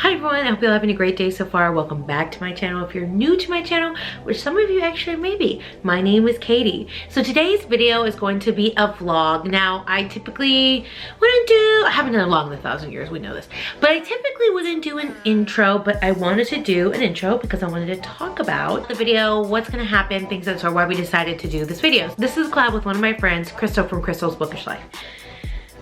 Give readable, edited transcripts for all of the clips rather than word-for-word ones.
Hi everyone, I hope you're having a great day so far. Welcome back to my channel. If you're new to my channel, which some of you actually may be, my name is Katie. So today's video is going to be a vlog. Now, I typically wouldn't do, I haven't done a vlog in 1,000 years, we know this, but I typically wouldn't do an intro, but I wanted to do an intro because I wanted to talk about the video, what's gonna happen, things of the sort, why we decided to do this video. This is a collab with one of my friends, Crystal from Crystal's Bookish Life.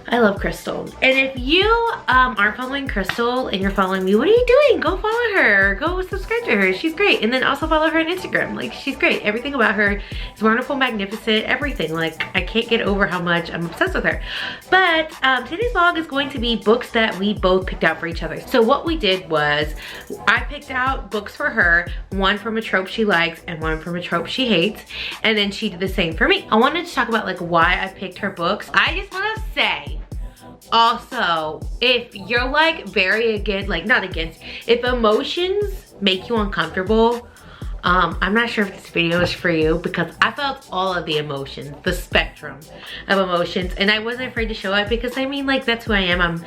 I love Crystal. And if you aren't following Crystal and you're following me, what are you doing? Go follow her. Go subscribe to her. She's great. And then also follow her on Instagram. Like, she's great. Everything about her is wonderful, magnificent, everything. Like, I can't get over how much I'm obsessed with her. But today's vlog is going to be books that we both picked out for each other. So what we did was I picked out books for her, one from a trope she likes and one from a trope she hates. And then she did the same for me. I wanted to talk about like why I picked her books. I just want to say, also, if you're like very against, like not against, if emotions make you uncomfortable, I'm not sure if this video is for you because I felt all of the emotions, the spectrum of emotions, and I wasn't afraid to show it because I mean, like, that's who I am. I'm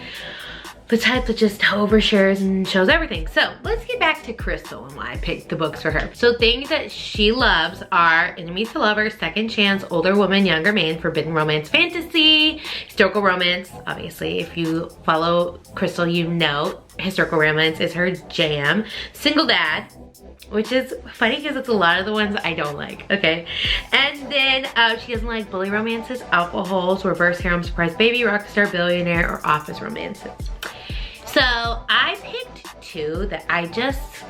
the type that just overshares and shows everything. So let's get back to Crystal and why I picked the books for her. So things that she loves are Enemies to Lovers, Second Chance, Older Woman, Younger Man, Forbidden Romance, Fantasy, Historical Romance. Obviously, if you follow Crystal, you know historical romance is her jam. Single Dad, which is funny because it's a lot of the ones I don't like, okay? And then she doesn't like bully romances, alcohols, reverse harem, surprise baby, rockstar, billionaire, or office romances. So I picked two that I just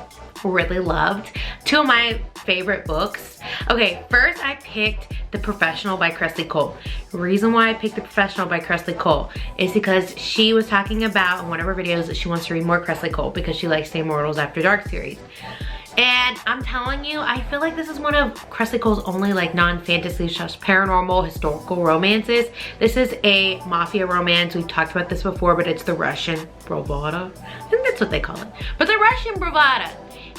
really loved. Two of my favorite books. Okay, first I picked The Professional by Kresley Cole. The reason why I picked The Professional by Kresley Cole is because she was talking about in one of her videos that she wants to read more Kresley Cole because she likes the Immortals After Dark series. And I'm telling you, I feel like this is one of Kresley Cole's only like non-fantasy, just paranormal, historical romances. This is a mafia romance. We've talked about this before, but it's the Russian bravada. I think that's what they call it. But the Russian bravada.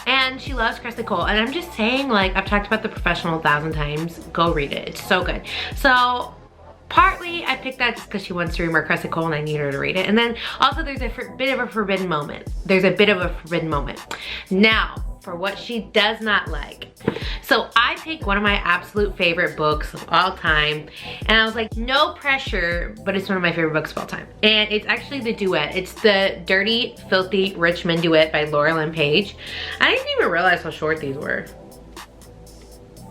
And she loves Kresley Cole. And I'm just saying, like, I've talked about The Professional 1,000 times. Go read it. It's so good. So partly I picked that just because she wants to read more Kresley Cole and I need her to read it. And then also there's a bit of a forbidden moment. There's a bit of a forbidden moment. Now, for what she does not like. So I picked one of my absolute favorite books of all time, and I was like, no pressure, but it's one of my favorite books of all time. And it's actually the duet. It's the Dirty, Filthy Rich Men duet by Laurelin Paige. I didn't even realize how short these were.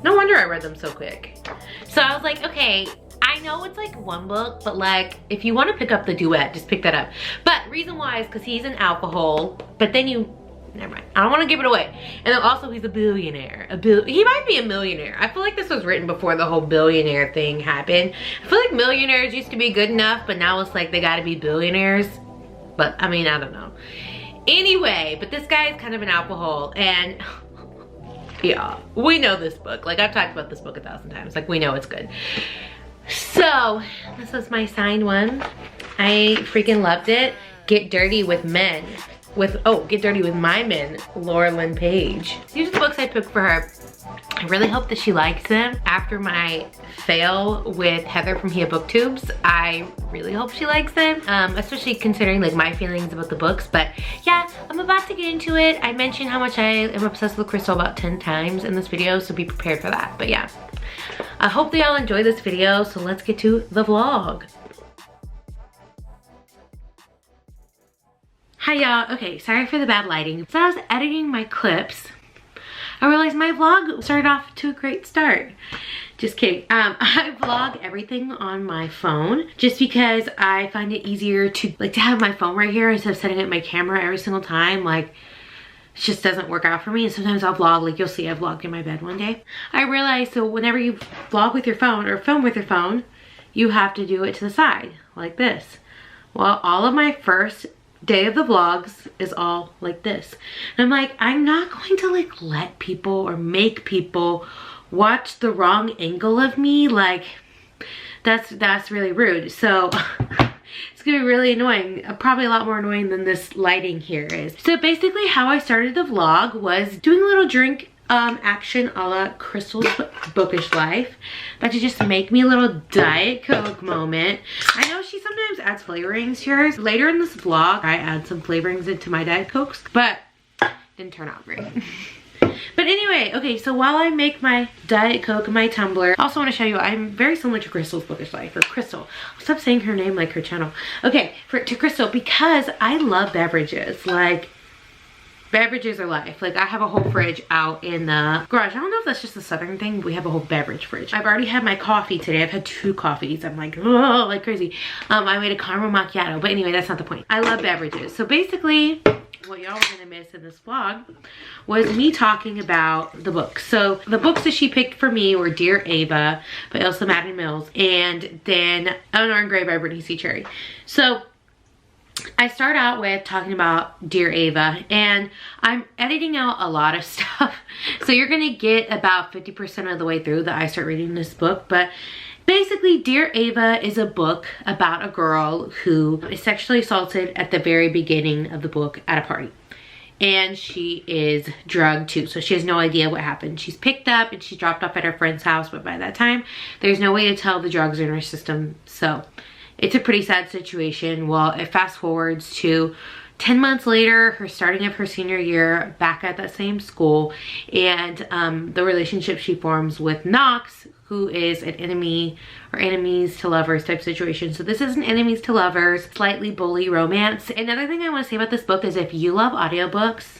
No wonder I read them so quick. So I was like, okay, I know it's like one book, but like, if you want to pick up the duet, just pick that up. But reason why is because he's an alcohol, but then never mind, I don't want to give it away. And then also he's a billionaire. He might be a millionaire. I feel like this was written before the whole billionaire thing happened. I feel like millionaires used to be good enough, but now it's like they gotta be billionaires. But I mean, I don't know. Anyway, but this guy is kind of an alcohol, and yeah, we know this book. Like, I've talked about this book 1,000 times. Like, we know it's good. So this was my signed one. I freaking loved it. Get Dirty with Men. Get Dirty with My Men, Laurelin Paige. These are the books I picked for her. I really hope that she likes them. After my fail with Heather from Hia Booktubes, I really hope she likes them, especially considering like my feelings about the books. But yeah, I'm about to get into it. I mentioned how much I am obsessed with Crystal about 10 times in this video, so be prepared for that. But yeah, I hope that y'all enjoy this video, so let's get to the vlog. Hi y'all. Okay, sorry for the bad lighting. So I was editing my clips. I realized my vlog started off to a great start. Just kidding. I vlog everything on my phone just because I find it easier to have my phone right here instead of setting up my camera every single time. Like, it just doesn't work out for me. And sometimes I'll vlog, like you'll see I vlogged in my bed one day. I realized, so whenever you vlog with your phone or film with your phone, you have to do it to the side like this. Well, all of my first day of the vlogs is all like this. And I'm like, I'm not going to like let people or make people watch the wrong angle of me. Like, that's really rude. So it's gonna be really annoying, probably a lot more annoying than this lighting here is. So basically how I started the vlog was doing a little drink action a la Kresley's Bookish Life. But to just make me a little Diet Coke moment. I know she sometimes adds flavorings to hers. Later in this vlog, I add some flavorings into my Diet Cokes, but didn't turn out great. But anyway, okay, so while I make my Diet Coke in my tumbler, I also want to show you I'm very similar to Kresley's Bookish Life, or Crystal. I'll stop saying her name like her channel. Okay, to Crystal, because I love beverages. Like, beverages are life. Like, I have a whole fridge out in the garage. I don't know if that's just a southern thing, but we have a whole beverage fridge. I've already had my coffee today. I've had 2 coffees. I'm like, oh, like crazy. I made a caramel macchiato, but anyway, that's not the point. I love beverages. So basically, what y'all were gonna miss in this vlog was me talking about the books. So the books that she picked for me were Dear Ava by Ilsa Madden Mills, and then Eleanor and Grey by Brittainy C. Cherry. So I start out with talking about Dear Ava, and I'm editing out a lot of stuff. So you're gonna get about 50% of the way through that I start reading this book. But basically, Dear Ava is a book about a girl who is sexually assaulted at the very beginning of the book at a party. And she is drugged too, so she has no idea what happened. She's picked up and she's dropped off at her friend's house, but by that time, there's no way to tell the drugs are in her system. So it's a pretty sad situation. Well, it fast forwards to 10 months later, her starting of her senior year back at that same school, and the relationship she forms with Knox, who is an enemy or enemies to lovers type situation. So this is an enemies to lovers, slightly bully romance. Another thing I want to say about this book is if you love audiobooks,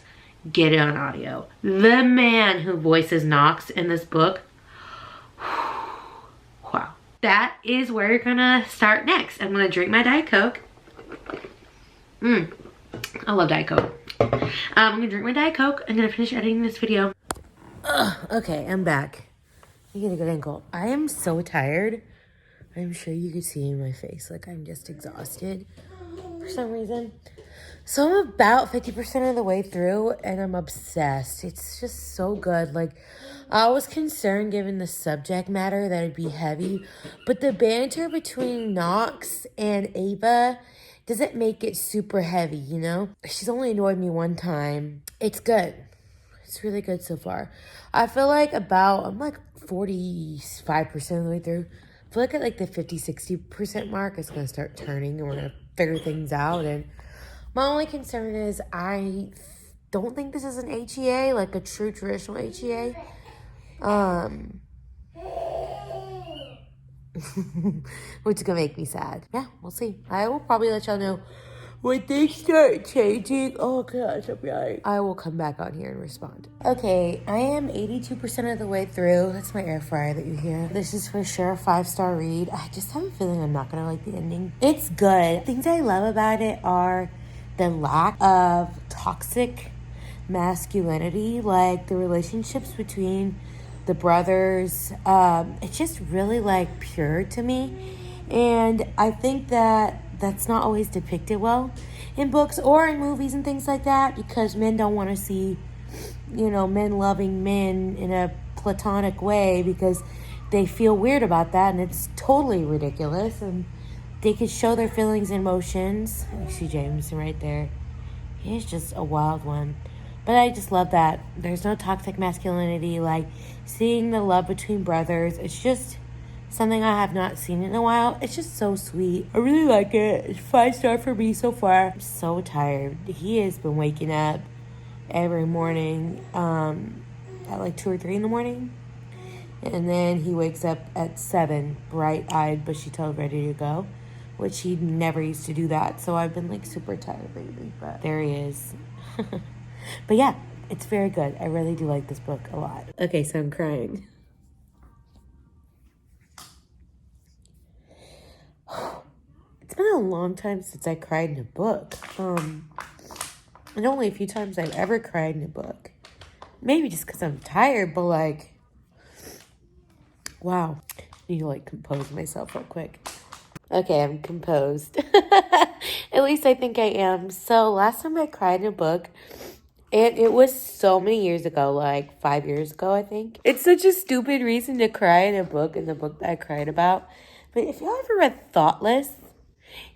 get it on audio. The man who voices Knox in this book, wow. That is where you're gonna start next. I'm gonna drink my Diet Coke. I love Diet Coke. I'm gonna drink my Diet Coke. I'm gonna finish editing this video. Okay, I'm back. You get a good ankle. I am so tired. I'm sure you could see in my face. Like, I'm just exhausted for some reason. So I'm about 50% of the way through, and I'm obsessed. It's just so good. Like, I was concerned given the subject matter that it'd be heavy, but the banter between Knox and Ava doesn't make it super heavy, you know? She's only annoyed me one time. It's good. It's really good so far. I feel like I'm like 45% of the way through. I feel like at like the 50-60% mark, it's gonna start turning and we're gonna figure things out. And my only concern is I don't think this is an HEA, like a true traditional HEA. Which is gonna make me sad. Yeah, we'll see. I will probably let y'all know when things start changing. Oh gosh, I'm yawning. I will come back on here and respond. Okay, I am 82% of the way through. That's my air fryer that you hear. This is for sure a 5-star read. I just have a feeling I'm not gonna like the ending. It's good. Things I love about it are the lack of toxic masculinity, like the relationships between the brothers. It's just really like pure to me. And I think that that's not always depicted well in books or in movies and things like that, because men don't want to see, you know, men loving men in a platonic way because they feel weird about that, and it's totally ridiculous. And they could show their feelings and emotions. You see Jameson right there. He's just a wild one. But I just love that there's no toxic masculinity, like seeing the love between brothers. It's just something I have not seen in a while. It's just so sweet. I really like it. It's 5-star for me so far. I'm so tired. He has been waking up every morning at like 2 or 3 in the morning. And then he wakes up at 7, bright-eyed, bushy-tailed, ready to go, which he never used to do that. So I've been like super tired lately, but there he is. But yeah, it's very good. I really do like this book a lot. Okay, so I'm crying. It's been a long time since I cried in a book. And only a few times I've ever cried in a book. Maybe just because I'm tired, but like, wow. I need to like compose myself real quick. Okay, I'm composed. At least I think I am. So last time I cried in a book, and it was so many years ago, like 5 years ago, I think. It's such a stupid reason to cry in a book, in the book that I cried about. But if y'all ever read Thoughless,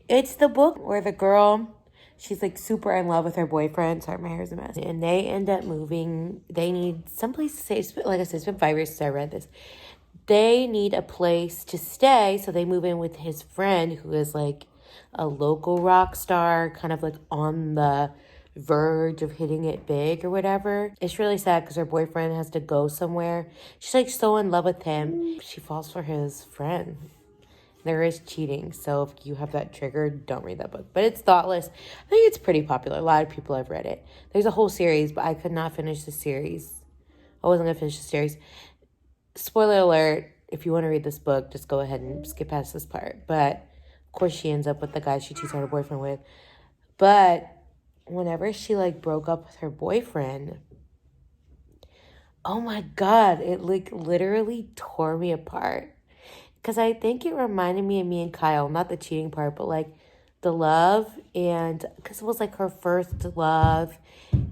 it's the book where the girl She's like super in love with her boyfriend. Sorry, my hair's a mess. And they end up moving. They need someplace to stay. Like I said, it's been 5 years since I read this. They need a place to stay, so they move in with his friend, who is like a local rock star, kind of like on the verge of hitting it big or whatever. It's really sad because her boyfriend has to go somewhere. She's like so in love with him. She falls for his friend. There is cheating, so if you have that trigger, don't read that book. But it's Thoughless. I think it's pretty popular. A lot of people have read it. There's a whole series, but I could not finish the series. I wasn't going to finish the series. Spoiler alert, if you want to read this book, just go ahead and skip past this part. But, of course, she ends up with the guy she cheats on her boyfriend with. But whenever she, like, broke up with her boyfriend, oh, my God, it, like, literally tore me apart. Because I think it reminded me of me and Kyle. Not the cheating part, but, like, the love. And because it was, like, her first love.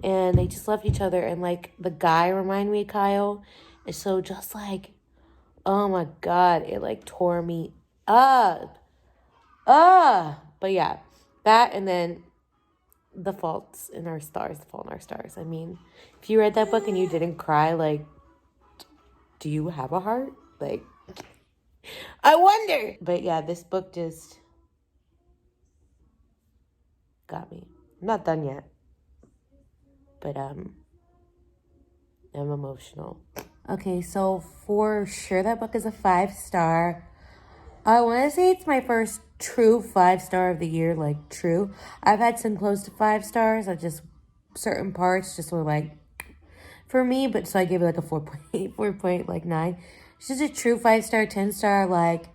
And they just loved each other. And, like, the guy reminded me of Kyle. And so just, like, oh, my God. It, like, tore me up. But, yeah. That and then The Fault in Our Stars. I mean, if you read that book and you didn't cry, like, do you have a heart? Like, I wonder. But yeah, this book just got me. I'm not done yet. But I'm emotional. Okay, so for sure that book is a 5-star. I want to say it's my first true 5-star of the year, like true. I've had some close to 5 stars. I just, certain parts just were like, for me, but so I gave it like a 4.8, 4.9. It's just a true 5-star, 10-star, like,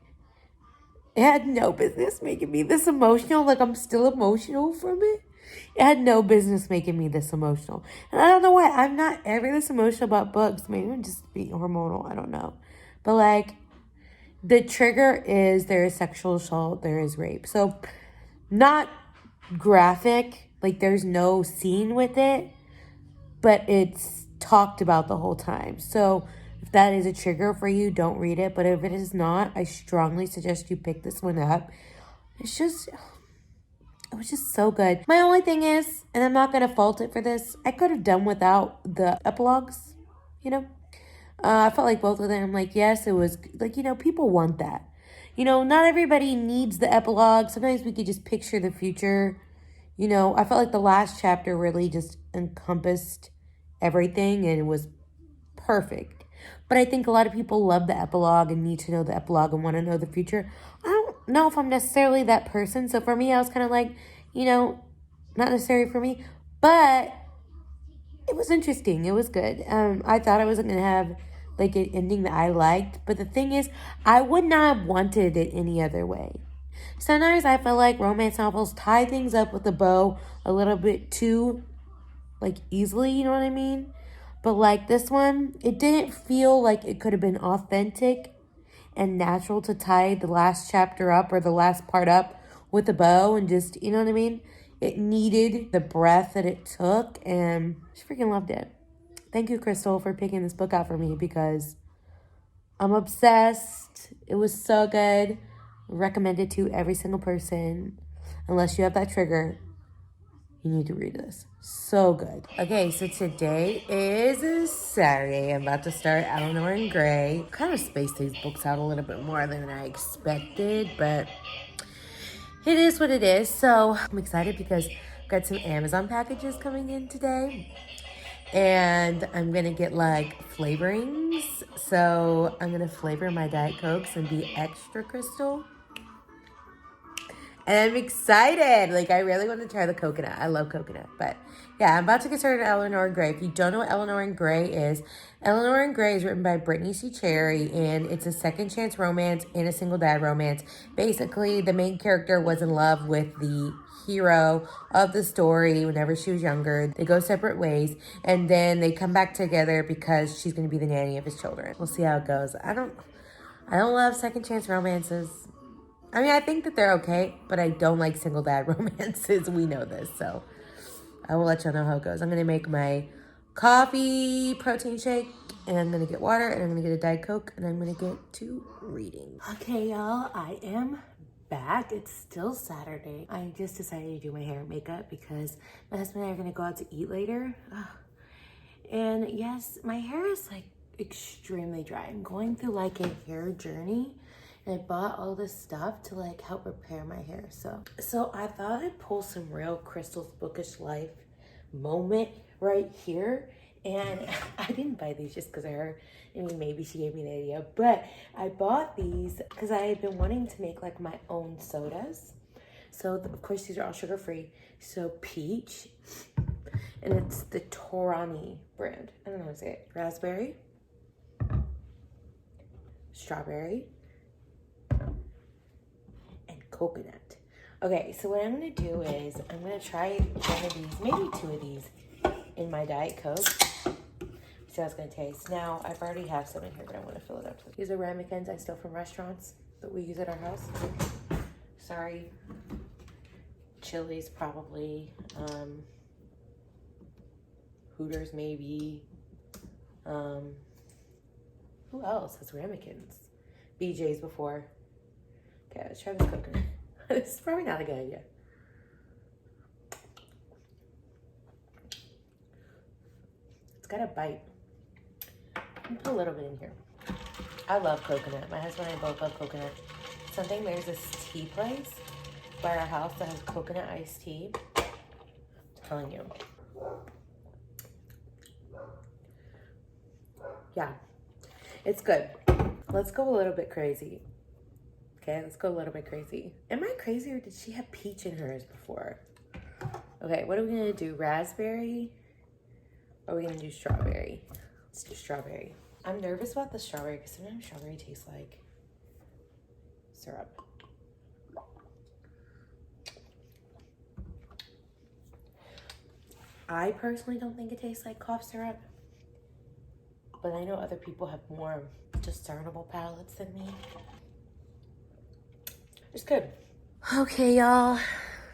it had no business making me this emotional. Like, I'm still emotional from it. It had no business making me this emotional. And I don't know why. I'm not ever this emotional about books. Maybe I'm just being hormonal. I don't know. But, like, the trigger is there is sexual assault, there is rape. So, not graphic. Like, there's no scene with it. But it's talked about the whole time. So, if that is a trigger for you, don't read it. But if it is not, I strongly suggest you pick this one up. It was just so good. My only thing is, and I'm not going to fault it for this, I could have done without the epilogues, you know? I felt like both of them, like, yes, it was, like, you know, people want that. You know, not everybody needs the epilogue. Sometimes we could just picture the future. You know, I felt like the last chapter really just encompassed everything and it was perfect. But I think a lot of people love the epilogue and need to know the epilogue and want to know the future. I don't know if I'm necessarily that person. So for me, I was kind of like, you know, not necessarily for me. But it was interesting. It was good. I thought I wasn't going to have like an ending that I liked. But the thing is, I would not have wanted it any other way. Sometimes I feel like romance novels tie things up with a bow a little bit too, like, easily, you know what I mean? But, like, this one, it didn't feel like it could have been authentic and natural to tie the last chapter up or the last part up with a bow and just, you know what I mean? It needed the breath that it took, and I just freaking loved it. Thank you, Crystal, for picking this book out for me because I'm obsessed. It was so good. Recommend it to every single person. Unless you have that trigger, you need to read this. So good. Okay, so today is Saturday. I'm about to start Eleanor and Gray. Kind of spaced these books out a little bit more than I expected, but it is what it is. So I'm excited because I've got some Amazon packages coming in today. And I'm going to get, like, flavorings. So I'm going to flavor my Diet Cokes and be extra crystal. And I'm excited. Like, I really want to try the coconut. I love coconut. But, yeah, I'm about to get started on Eleanor and Gray. If you don't know what Eleanor and Gray is written by Brittainy C. Cherry, and it's a second chance romance and a single dad romance. Basically, the main character was in love with the hero of the story whenever she was younger. They go separate ways, and then they come back together because she's going to be the nanny of his children. We'll see how it goes. I don't love second chance romances. I mean, I think that they're okay, but I don't like single dad romances. We know this, so I will let y'all know how it goes. I'm going to make my coffee protein shake, and I'm going to get water, and I'm going to get a Diet Coke, and I'm going to get to reading. Okay, y'all, I am back. It's still Saturday. I just decided to do my hair and makeup because my husband and I are gonna go out to eat later. Ugh. And yes, my hair is like extremely dry. I'm going through like a hair journey, and I bought all this stuff to like help repair my hair. So I thought I'd pull some real Kresley's Bookish Life moment right here. And I didn't buy these just because I mean, maybe she gave me the idea, but I bought these because I had been wanting to make like my own sodas. So of course these are all sugar-free. So peach, and it's the Torani brand. I don't know how to say it. Raspberry, strawberry, and coconut. Okay, so what I'm gonna do is I'm gonna try one of these, maybe two of these in my Diet Coke. See how it's gonna taste. Now, I've already have some in here, but I wanna fill it up. These are ramekins I steal from restaurants that we use at our house. Sorry. Chili's probably. Hooters maybe. Who else has ramekins? BJ's before. Okay, let's try this coconut. This is probably not a good idea. It's got a bite. Put a little bit in here. I love coconut. My husband and I both love coconut. There's this tea place by our house that has coconut iced tea. I'm telling you. Yeah, it's good. Let's go a little bit crazy. Okay, let's go a little bit crazy. Am I crazy, or did she have peach in hers before? Okay, what are we gonna do? Raspberry? Or are we gonna do strawberry? Let's do strawberry. I'm nervous about the strawberry because sometimes strawberry tastes like syrup. I personally don't think it tastes like cough syrup, but I know other people have more discernible palates than me. It's good. Okay, y'all.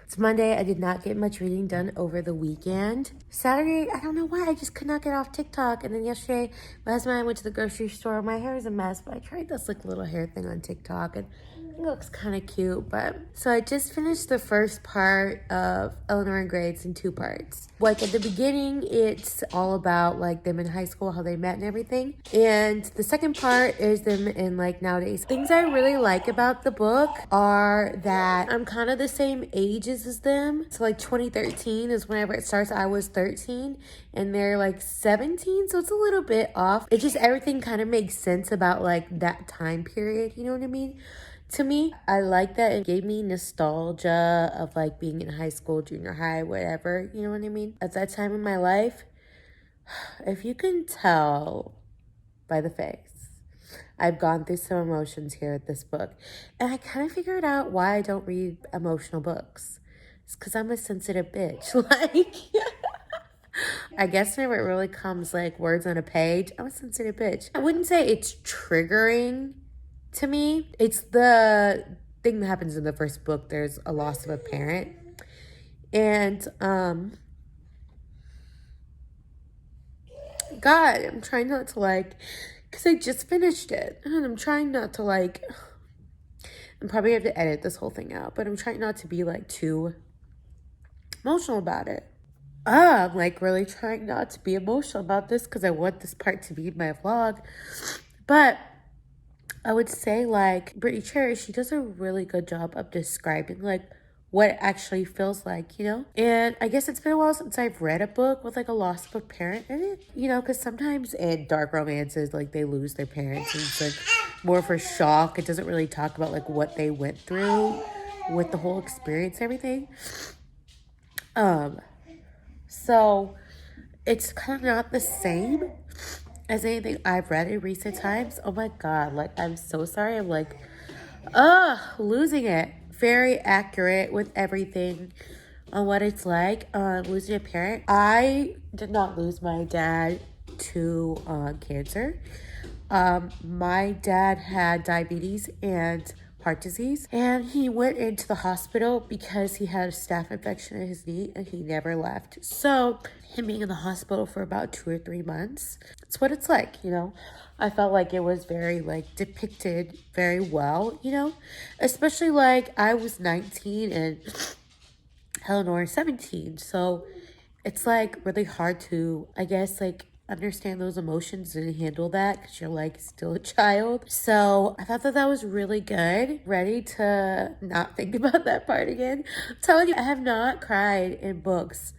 It's Monday. I did not get much reading done over the weekend. Saturday, I don't know why, I just could not get off TikTok. And then yesterday, my husband and I went to the grocery store. My hair is a mess, but I tried this like little hair thing on TikTok, and I think it looks kind of cute. But so I just finished the first part of Eleanor and Grades in 2 parts. Like at the beginning, it's all about like them in high school, how they met and everything. And the second part is them in like nowadays. Things I really like about the book are that I'm kind of the same ages as them. So like 2013 is whenever it starts. I was 13 and they're like 17. So it's a little bit off. It just, everything kind of makes sense about like that time period. You know what I mean? To me, I like that it gave me nostalgia of like being in high school, junior high, whatever, you know what I mean? At that time in my life, if you can tell by the face, I've gone through some emotions here at this book. And I kind of figured out why I don't read emotional books. It's because I'm a sensitive bitch. Like, I guess whenever it really comes like words on a page, I'm a sensitive bitch. I wouldn't say it's triggering to me. It's the thing that happens in the first book. There's a loss of a parent. And, God, I'm trying not to like, because I just finished it. And I'm trying not to like, I'm probably have to edit this whole thing out, but I'm trying not to be like too emotional about it. I'm like really trying not to be emotional about this because I want this part to be my vlog. But I would say like Brittainy, she does a really good job of describing like what it actually feels like, you know? And I guess it's been a while since I've read a book with like a loss of a parent in it, you know, because sometimes in dark romances, like they lose their parents and it's like more for shock. It doesn't really talk about like what they went through with the whole experience and everything. So it's kind of not the same as anything I've read in recent times. Oh my God, like I'm so sorry. I'm like, losing it. Very accurate with everything on what it's like losing a parent. I did not lose my dad to cancer. My dad had diabetes and heart disease. And he went into the hospital because he had a staph infection in his knee and he never left. So him being in the hospital for about 2 or 3 months, it's what it's like, you know. I felt like it was very like depicted very well, you know, especially like I was 19 and Eleanor is 17. So it's like really hard to, I guess, like understand those emotions and handle that because you're like still a child. So I thought that that was really good. Ready to not think about that part again. I'm telling you, I have not cried in books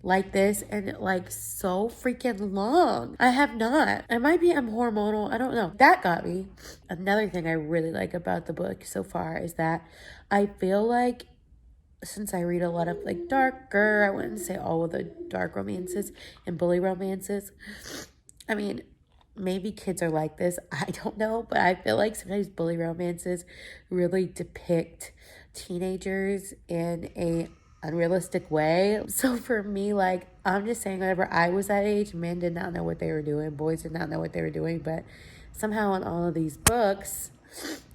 like this and like so freaking long. I have not. It might be I'm hormonal. I don't know. That got me. Another thing I really like about the book so far is that I feel like since I read a lot of like darker, I wouldn't say all of the dark romances and bully romances. I mean, maybe kids are like this. I don't know, but I feel like sometimes bully romances really depict teenagers in a unrealistic way. So for me, like, I'm just saying whenever I was that age, men did not know what they were doing. Boys did not know what they were doing. But somehow in all of these books,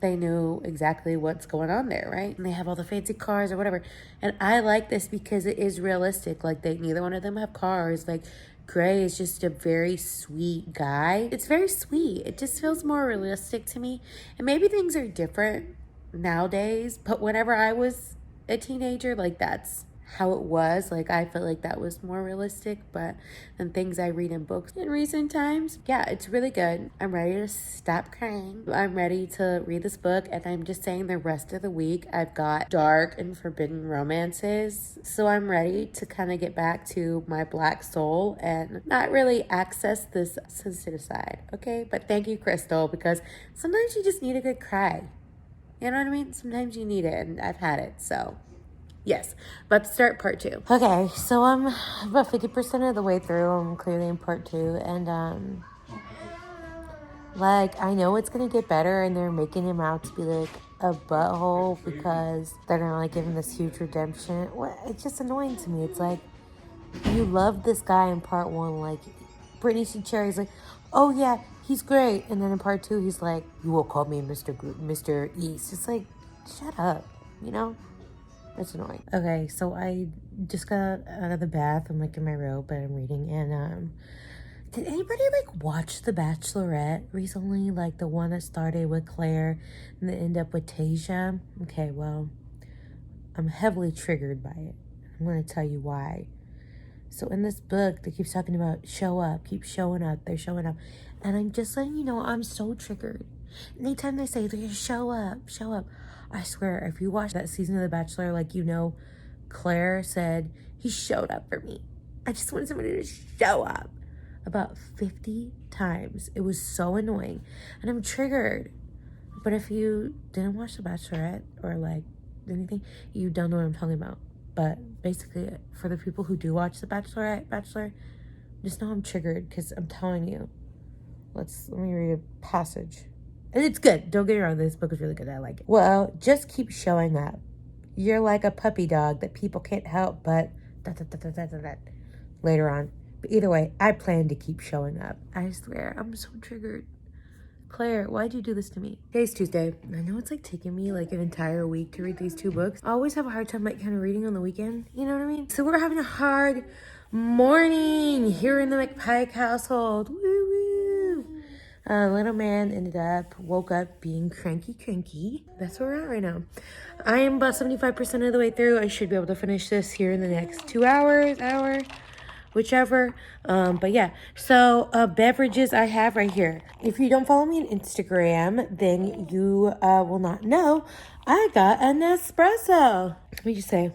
they knew exactly what's going on there, right? And they have all the fancy cars or whatever. And I like this because it is realistic. Like, neither one of them have cars. Like, Gray is just a very sweet guy. It's very sweet. It just feels more realistic to me. And maybe things are different nowadays, but whenever I was a teenager, like, that's how it was. Like, I felt like that was more realistic, but than things I read in books in recent times. Yeah, it's really good. I'm ready to stop crying. I'm ready to read this book, and I'm just saying the rest of the week I've got dark and forbidden romances. So I'm ready to kind of get back to my black soul and not really access this sensitive side, okay? But thank you, Crystal, because sometimes you just need a good cry. You know what I mean? Sometimes you need it, and I've had it, so yes. About to start part 2. Okay, so I'm about 50% of the way through. I'm clearly in part 2, and like, I know it's gonna get better, and they're making him out to be like a butthole because they're gonna like give him this huge redemption. What? It's just annoying to me. It's like, you love this guy in part 1, like Brittainy C. Cherry's like, oh yeah, he's great, and then in part 2 he's like, you will call me Mr. East. It's like, shut up, you know. It's annoying. Okay, so I just got out of the bath. I'm like in my robe, but I'm reading. And did anybody like watch The Bachelorette recently? Like the one that started with Claire and then ended up with Tasia? Okay, well, I'm heavily triggered by it. I'm gonna tell you why. So in this book, they keep talking about show up, keep showing up, they're showing up. And I'm just letting you know, I'm so triggered. Anytime they say, show up, I swear, if you watch that season of The Bachelor, like, you know, Claire said, he showed up for me. I just wanted somebody to show up. About 50 times. It was so annoying. And I'm triggered. But if you didn't watch The Bachelorette or, like, anything, you don't know what I'm talking about. But basically, for the people who do watch The Bachelor, just know I'm triggered because I'm telling you. Let me read a passage. And it's good. Don't get me wrong. This book is really good. I like it. Well, just keep showing up. You're like a puppy dog that people can't help but later on. But either way, I plan to keep showing up. I swear, I'm so triggered. Claire, why'd you do this to me? Today's Tuesday. I know it's like taking me like an entire week to read these 2 books. I always have a hard time like kind of reading on the weekend. You know what I mean? So we're having a hard morning here in the McPike household. Woo woo. Little man woke up being cranky. That's where we're at right now. I am about 75% of the way through. I should be able to finish this here in the next 2 hours, whichever. But yeah, so beverages I have right here. If you don't follow me on Instagram, then you will not know I got an Nespresso. Let me just say,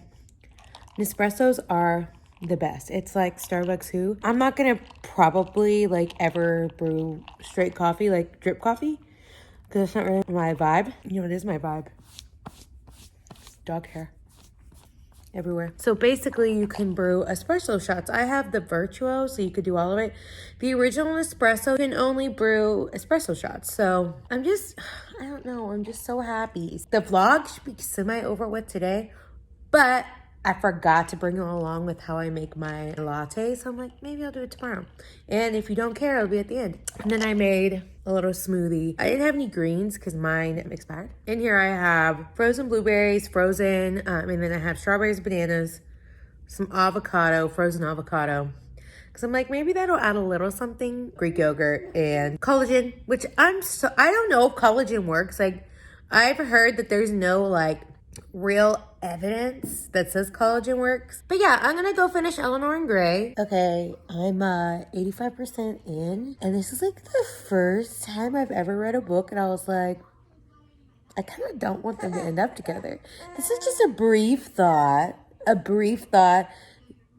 Nespressos are the best. It's like Starbucks who. I'm not gonna probably like ever brew straight coffee, like drip coffee, because it's not really my vibe. You know, it is my vibe. It's dog hair everywhere. So basically you can brew espresso shots. I have the Virtuo, so you could do all of it. The original espresso can only brew espresso shots. So I don't know, I'm just so happy. The vlog should be semi over with today, but I forgot to bring it along with how I make my latte. So I'm like, maybe I'll do it tomorrow. And if you don't care, it'll be at the end. And then I made a little smoothie. I didn't have any greens because mine expired. In here I have frozen blueberries, and then I have strawberries, bananas, some avocado, frozen avocado. Because I'm like, maybe that'll add a little something. Greek yogurt and collagen, which I don't know if collagen works. Like, I've heard that there's no like real evidence that says collagen works. But yeah, I'm gonna go finish Eleanor in Gray. Okay, I'm 85% in. And this is like the first time I've ever read a book and I was like, I kind of don't want them to end up together. This is just a brief thought.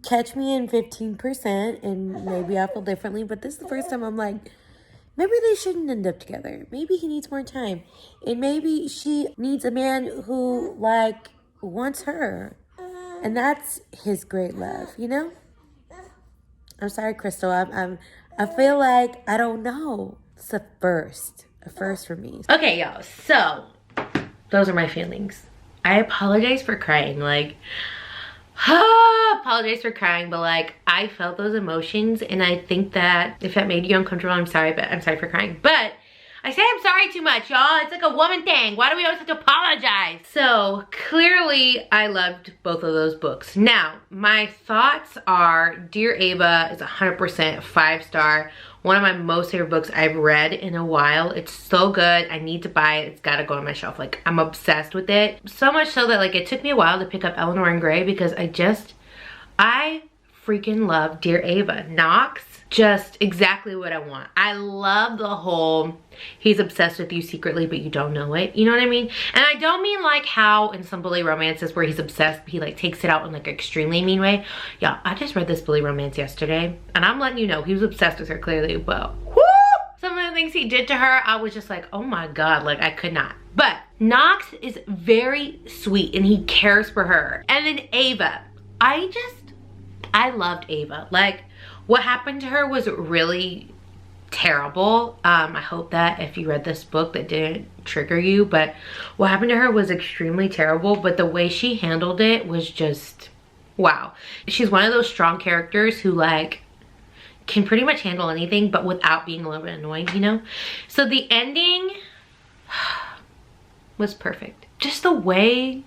Catch me in 15% and maybe I'll feel differently. But this is the first time I'm like, maybe they shouldn't end up together. Maybe he needs more time. And maybe she needs a man who, like, wants her. And that's his great love, you know? I'm sorry, Crystal. I feel like, I don't know. It's a first for me. Okay, y'all. So, those are my feelings. I apologize for crying. Like, apologize for crying, but like I felt those emotions, and I think that if that made you uncomfortable, I'm sorry, but I'm sorry for crying. But I say I'm sorry too much, y'all. It's like a woman thing. Why do we always have to apologize? So clearly I loved both of those books. Now, my thoughts are Dear Ava is 100% 5-star. One of my most favorite books I've read in a while. It's so good. I need to buy it. It's got to go on my shelf. Like, I'm obsessed with it. So much so that like it took me a while to pick up Eleanor in Gray because I freaking love Dear Ava. Knox, just exactly what I want. I love the whole he's obsessed with you secretly but you don't know it. You know what I mean? And I don't mean like how in some bully romances where he's obsessed but he like takes it out in like an extremely mean way. Yeah, I just read this bully romance yesterday and I'm letting you know he was obsessed with her clearly. Well, whoo! Some of the things he did to her, I was just like, oh my God, like I could not. But Knox is very sweet and he cares for her. And then Ava, I loved Ava. Like, what happened to her was really terrible. I hope that if you read this book that didn't trigger you, but what happened to her was extremely terrible, but the way she handled it was just wow. She's one of those strong characters who like can pretty much handle anything but without being a little bit annoying, you know? So the ending was perfect. Just the way,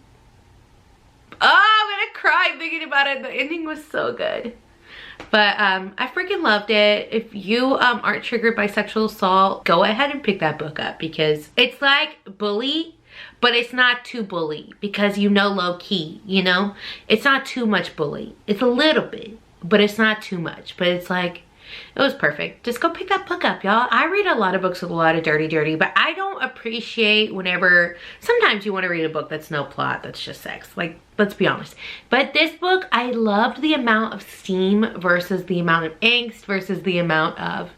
oh, I'm gonna cry thinking about it. The ending was so good. But I freaking loved it. If you aren't triggered by sexual assault, go ahead and pick that book up because it's like bully, but it's not too bully because you know low key, you know? It's not too much bully. It's a little bit, but it's not too much. But it's like, it was perfect. Just go pick that book up, y'all. I read a lot of books with a lot of dirty, but I don't appreciate whenever, sometimes you want to read a book that's no plot, that's just sex. Like, let's be honest. But this book, I loved the amount of steam versus the amount of angst versus the amount of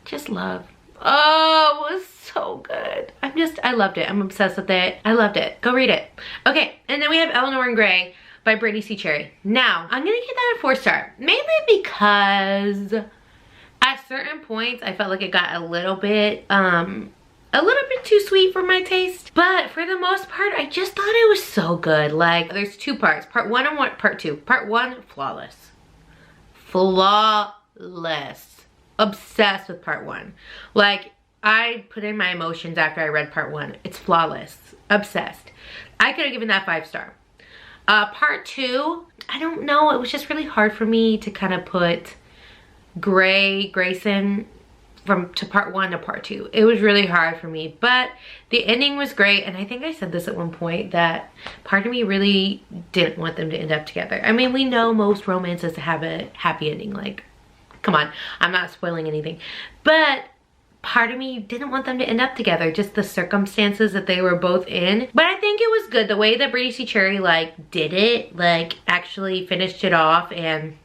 just love. Oh, it was so good. I loved it. I'm obsessed with it. I loved it. Go read it. Okay, and then we have Eleanor in Gray by Brittainy C. Cherry. Now, I'm gonna give that a 4-star. Mainly because at certain points, I felt like it got a little bit too sweet for my taste. But for the most part, I just thought it was so good. Like, there's 2 parts. Part 1 and part 2. Part 1, flawless. Flawless. Obsessed with part 1. Like, I put in my emotions after I read part 1. It's flawless. Obsessed. I could have given that 5-star. Part 2, I don't know. It was just really hard for me to kind of put Grayson to part 1 to part 2. It was really hard for me, but the ending was great. And I think I said this at one point that part of me really didn't want them to end up together. I mean, we know most romances have a happy ending. Like, come on, I'm not spoiling anything, but part of me didn't want them to end up together, just the circumstances that they were both in. But I think it was good the way that Brittainy C. Cherry like did it, like actually finished it off, and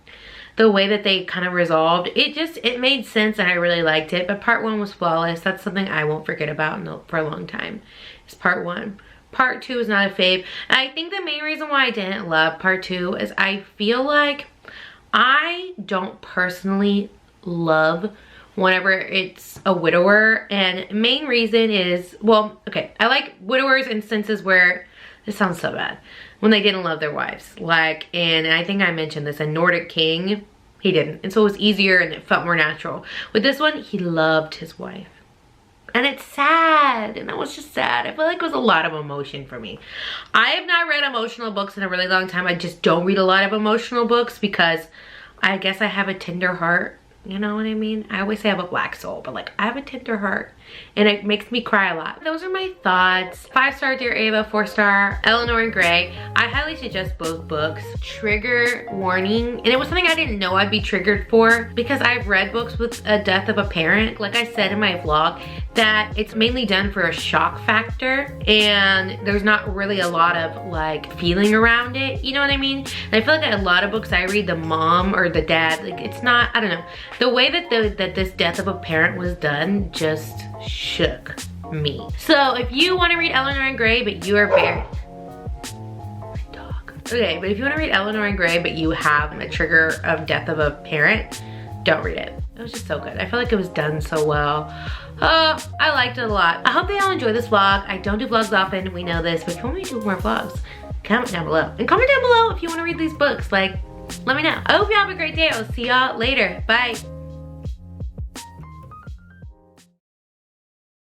the way that they kind of resolved it made sense, and I really liked it. But part 1 was flawless. That's something I won't forget about for a long time. It's part 1. Part 2 is not a fave. And I think the main reason why I didn't love part 2 is I feel like I don't personally love whenever it's a widower. And main reason is, well, okay, I like widowers in senses where this sounds so bad, when they didn't love their wives. Like, and I think I mentioned this, in Nordic King, he didn't. And so it was easier and it felt more natural. With this one, he loved his wife. And it's sad, and that was just sad. I feel like it was a lot of emotion for me. I have not read emotional books in a really long time. I just don't read a lot of emotional books because I guess I have a tender heart. You know what I mean? I always say I have a black soul, but like, I have a tender heart and it makes me cry a lot. Those are my thoughts. 5-star Dear Ava, 4-star Eleanor and Gray. I highly suggest both books. Trigger warning, and it was something I didn't know I'd be triggered for because I've read books with a death of a parent. Like I said in my vlog, that it's mainly done for a shock factor and there's not really a lot of like feeling around it, you know what I mean? And I feel like a lot of books I read, the mom or the dad, like it's not, I don't know. The way that this death of a parent was done just shook me. So if you want to read Eleanor and Gray, but you are very... My dog. Okay, but if you want to read Eleanor and Gray, but you have a trigger of death of a parent, don't read it. It was just so good. I feel like it was done so well. I liked it a lot. I hope they all enjoy this vlog. I don't do vlogs often, we know this, but if you want me to do more vlogs, comment down below. And comment down below if you want to read these books. Like, let me know. I hope you have a great day. I'll see y'all later. Bye.